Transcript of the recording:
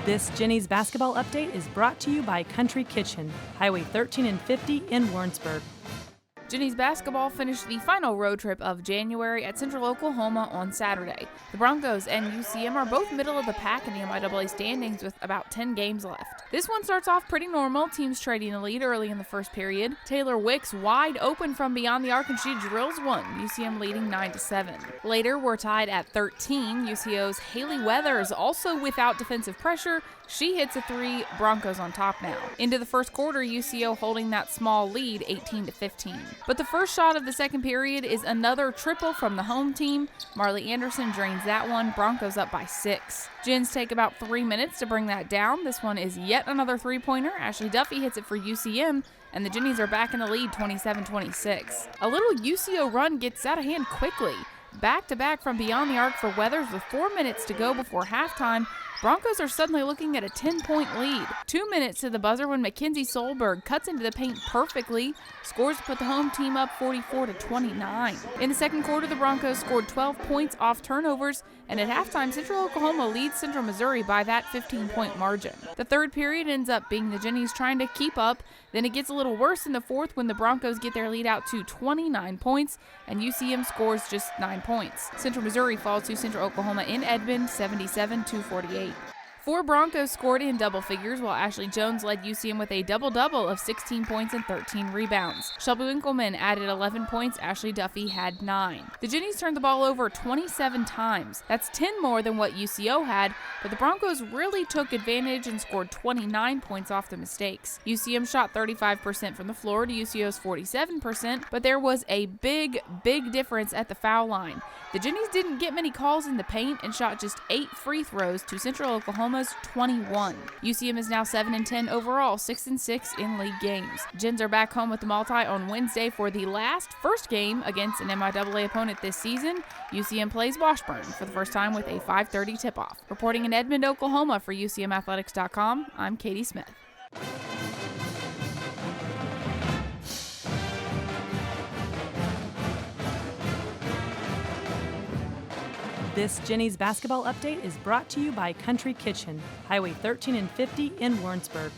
This Jennies Basketball update is brought to you by Country Kitchen, Highway 13 and 50 in Warrensburg. Jennies Basketball finished the final road trip of January at Central Oklahoma on Saturday. The Broncos and UCM are both middle of the pack in the MIAA standings with about 10 games left. This one starts off pretty normal, teams trading the lead early in the first period. Taylor Wicks wide open from beyond the arc and she drills one, UCM leading 9-7. Later, we're tied at 13. UCO's Haley Weathers, also without defensive pressure, she hits a three, Broncos on top now. Into the first quarter, UCO holding that small lead 18-15. But the first shot of the second period is another triple from the home team. Marley Anderson drains that one, Broncos up by 6. Gens take about 3 minutes to bring that down. This one is yet another three-pointer. Ashley Duffy hits it for UCM, and the Jennies are back in the lead 27-26. A little UCO run gets out of hand quickly. Back-to-back from beyond the arc for Weathers with 4 minutes to go before halftime. Broncos are suddenly looking at a 10-point lead. 2 minutes to the buzzer when Mackenzie Solberg cuts into the paint perfectly, scores to put the home team up 44-29. In the second quarter, the Broncos scored 12 points off turnovers, and at halftime, Central Oklahoma leads Central Missouri by that 15-point margin. The third period ends up being the Jennies trying to keep up, then it gets a little worse in the fourth when the Broncos get their lead out to 29 points, and UCM scores just 9 points. Central Missouri falls to Central Oklahoma in Edmond 77-48. 4 Broncos scored in double figures, while Ashley Jones led UCM with a double-double of 16 points and 13 rebounds. Shelby Winkleman added 11 points, Ashley Duffy had 9. The Jennies turned the ball over 27 times. That's 10 more than what UCO had, but the Broncos really took advantage and scored 29 points off the mistakes. UCM shot 35% from the floor to UCO's 47%, but there was a big difference at the foul line. The Jennies didn't get many calls in the paint and shot just 8 free throws to Central Oklahoma's 21. UCM is now 7-10 overall, 6-6 in league games. Gens are back home with the multi on Wednesday for the first game against an MIAA opponent this season. UCM plays Washburn for the first time with a 5:30 tip-off. Reporting in Edmond, Oklahoma for UCMathletics.com, I'm Katie Smith. This Jennies Basketball update is brought to you by Country Kitchen, Highway 13 and 50 in Warrensburg.